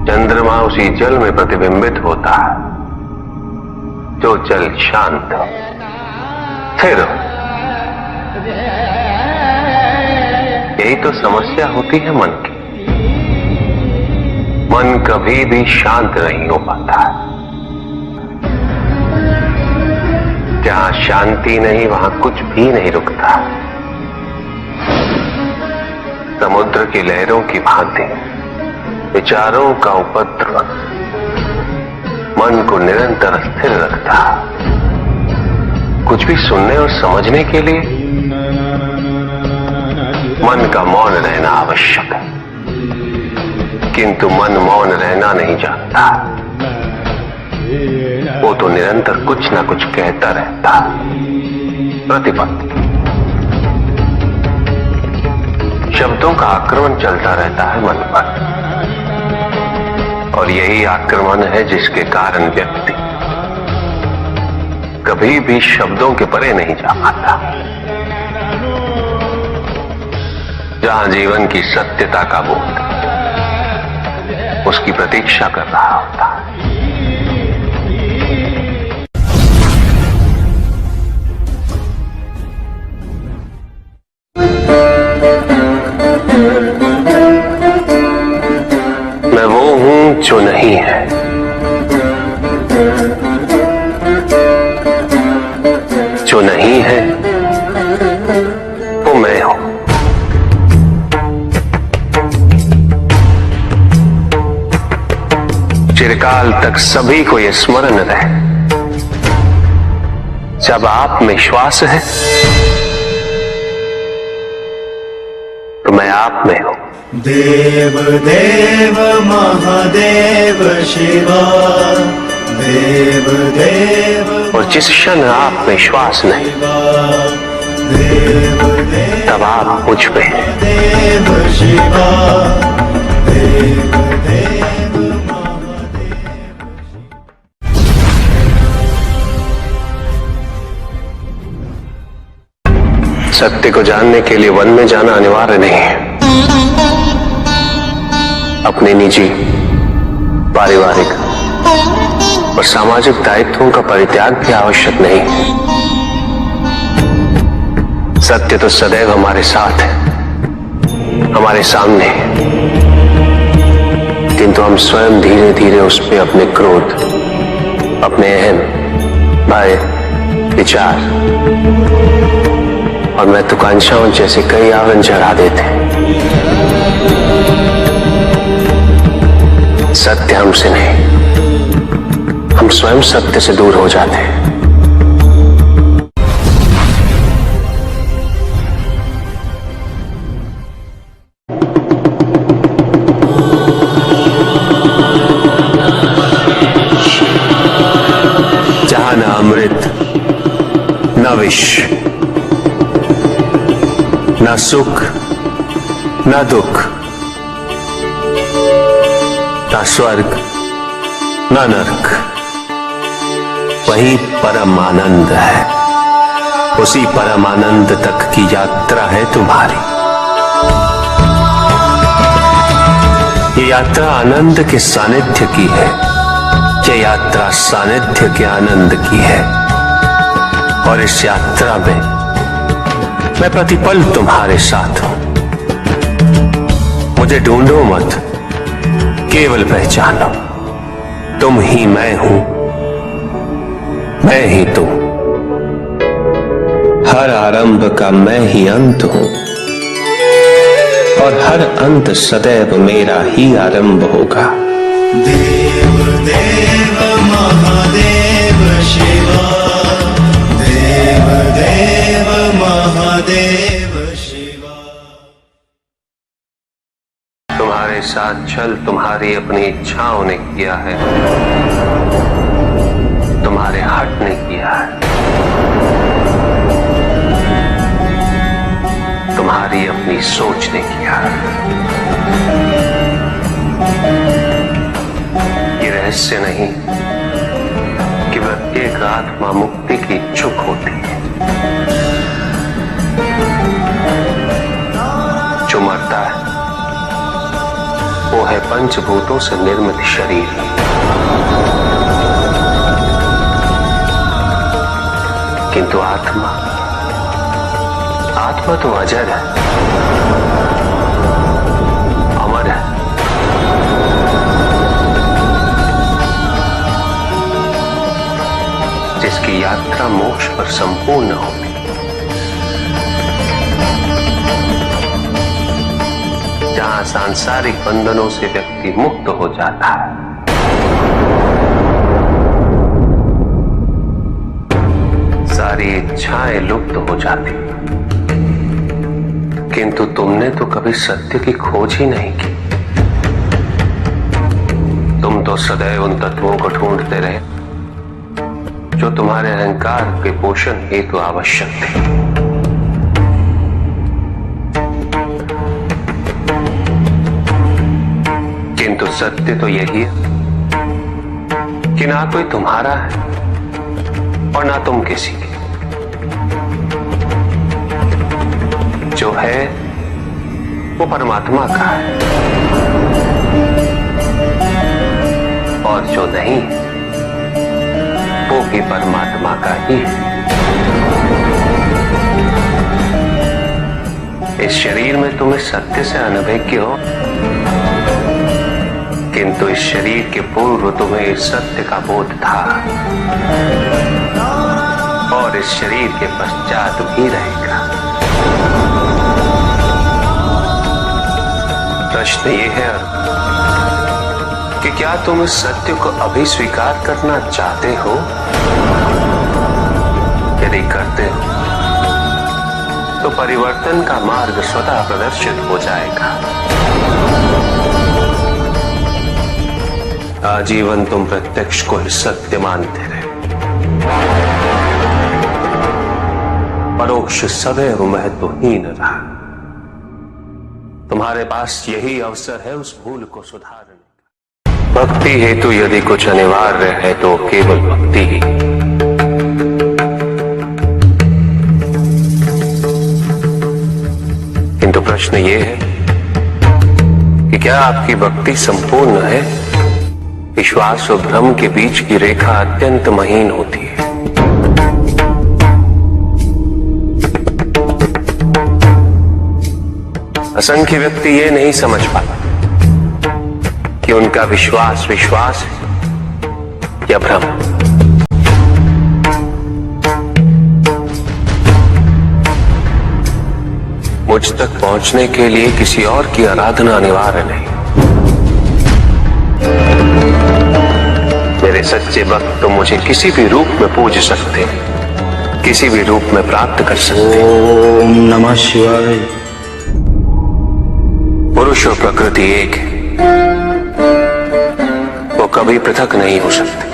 चंद्रमा उसी जल में प्रतिबिंबित होता है जो जल शांत स्थिर। यही तो समस्या होती है मन की। मन कभी भी शांत नहीं हो पाता है। जहां शांति नहीं वहां कुछ भी नहीं रुकता। समुद्र की लहरों की भांति विचारों का उपद्रव मन को निरंतर स्थिर रखता। कुछ भी सुनने और समझने के लिए मन का मौन रहना आवश्यक है, किंतु मन मौन रहना नहीं जानता। वो तो निरंतर कुछ ना कुछ कहता रहता। प्रतिपल शब्दों का आक्रमण चलता रहता है मन पर, और यही आक्रमण है जिसके कारण व्यक्ति कभी भी शब्दों के परे नहीं जा पाता। जहां जीवन की सत्यता का बोध उसकी प्रतीक्षा कर रहा होता है। मैं वो हूं जो नहीं है, जो नहीं है वो मैं हूं। चिरकाल तक सभी को यह स्मरण रहे, जब आप में श्वास है तो मैं आप में हूं। देव देव महादेव शिवा, देव देव। और जिस क्षण आप में श्वास नहीं तब आप मुझ पे हैं। देव शिवा, देव देव महादेव। सत्य को जानने के लिए वन में जाना अनिवार्य नहीं है। अपने निजी, पारिवारिक और सामाजिक दायित्वों का परित्याग भी आवश्यक नहीं है। सत्य तो सदैव हमारे साथ है, हमारे सामने है, किंतु हम स्वयं धीरे धीरे उस पर अपने क्रोध, अपने अहम, भय, विचार और महत्वाकांक्षाओं जैसे कई आवरण चढ़ा देते हैं। सत्य हमसे नहीं, हम स्वयं सत्य से दूर हो जाते हैं। जहां न अमृत, न विष, न सुख, न दुख, न स्वर्ग, न नरक, वही परम आनंद है। उसी परम आनंद तक की यात्रा है तुम्हारी। ये यात्रा आनंद के सानिध्य की है, ये यात्रा सानिध्य के आनंद की है। और इस यात्रा में मैं प्रतिपल तुम्हारे साथ हूं। मुझे ढूंढो मत, केवल पहचानो, तुम ही मैं हूं, मैं ही तुम। हर आरंभ का मैं ही अंत हूं, और हर अंत सदैव मेरा ही आरंभ होगा। देव देव महादेव शिवा, देव देव महादेव शिवा। तुम्हारे साथ छल तुम्हारी अपनी इच्छाओं ने किया है, तुम्हारे हट ने किया है। तुम्हारी अपनी सोच ने किया है। ये रहस्य नहीं कि प्रत्येक आत्मा मुक्ति की इच्छुक होती है। जो मरता है वो है पंचभूतों से निर्मित शरीर। किंतु आत्मा तो अजर है, अमर है। जिसकी यात्रा मोक्ष पर संपूर्ण होगी। जहां सांसारिक बंधनों से व्यक्ति मुक्त हो जाता है, सारी इच्छाएं लुप्त हो जाती। किंतु तुमने तो कभी सत्य की खोज ही नहीं की। तुम तो सदैव उन तत्वों को ढूंढते रहे जो तुम्हारे अहंकार के पोषण हेतु आवश्यक थे। किंतु सत्य तो यही है कि ना कोई तुम्हारा है और ना तुम किसी के। जो है वो परमात्मा का है और जो नहीं वो भी परमात्मा का ही है। इस शरीर में तुम इस सत्य से अनभिज्ञ हो, किंतु इस शरीर के पूर्व तुम्हें इस सत्य का बोध था और इस शरीर के पश्चात भी रहेगा। प्रश्न ये है कि क्या तुम इस सत्य को अभी स्वीकार करना चाहते हो? यदि करते हो तो परिवर्तन का मार्ग स्वतः प्रदर्शित हो जाएगा। आजीवन तुम प्रत्यक्ष को ही सत्य मानते रहे, परोक्ष सदैव महत्वहीन रहा। तुम्हारे पास यही अवसर है उस भूल को सुधारने का। भक्ति हेतु यदि कुछ अनिवार्य है तो केवल भक्ति ही। किंतु प्रश्न ये है कि क्या आपकी भक्ति संपूर्ण है? विश्वास और भ्रम के बीच की रेखा अत्यंत महीन होती है। असंख्य व्यक्ति ये नहीं समझ पाता कि उनका विश्वास विश्वास है या भ्रम। मुझ तक पहुंचने के लिए किसी और की आराधना अनिवार्य नहीं। मेरे सच्चे भक्त तो मुझे किसी भी रूप में पूज सकते, किसी भी रूप में प्राप्त कर सकते। ओम नमः शिवाय। पुरुष और प्रकृति एक है, वो कभी पृथक नहीं हो सकते।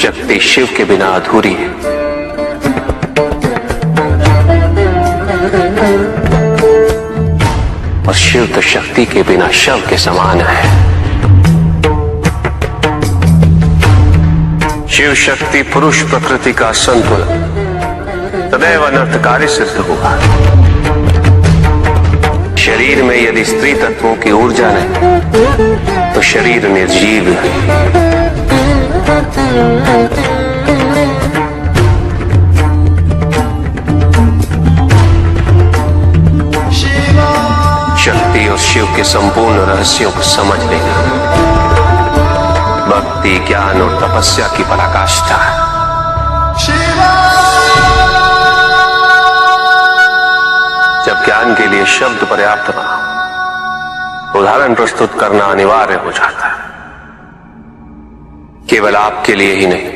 शक्ति शिव के बिना अधूरी है और शिव तो शक्ति के बिना शव के समान है। शिव शक्ति पुरुष प्रकृति का संतुलन सदैव अनर्थकारी सिद्ध होगा। शरीर में यदि स्त्री तत्वों की ऊर्जा नहीं तो शरीर निर्जीव है। शक्ति और शिव के संपूर्ण रहस्यों को समझ लेना भक्ति, ज्ञान और तपस्या की पराकाष्ठा है। जब ज्ञान के लिए शब्द पर्याप्त ना, उदाहरण प्रस्तुत करना अनिवार्य हो जाता है। केवल आपके लिए ही नहीं,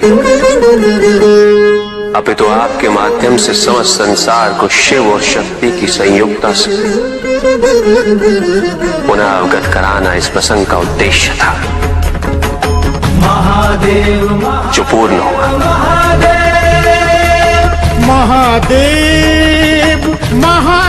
अपितु आपके माध्यम से समस्त संसार को शिव और शक्ति की संयुक्ता से पुनः अवगत कराना इस प्रसंग का उद्देश्य था, जो पूर्ण हुआ। महादेव महा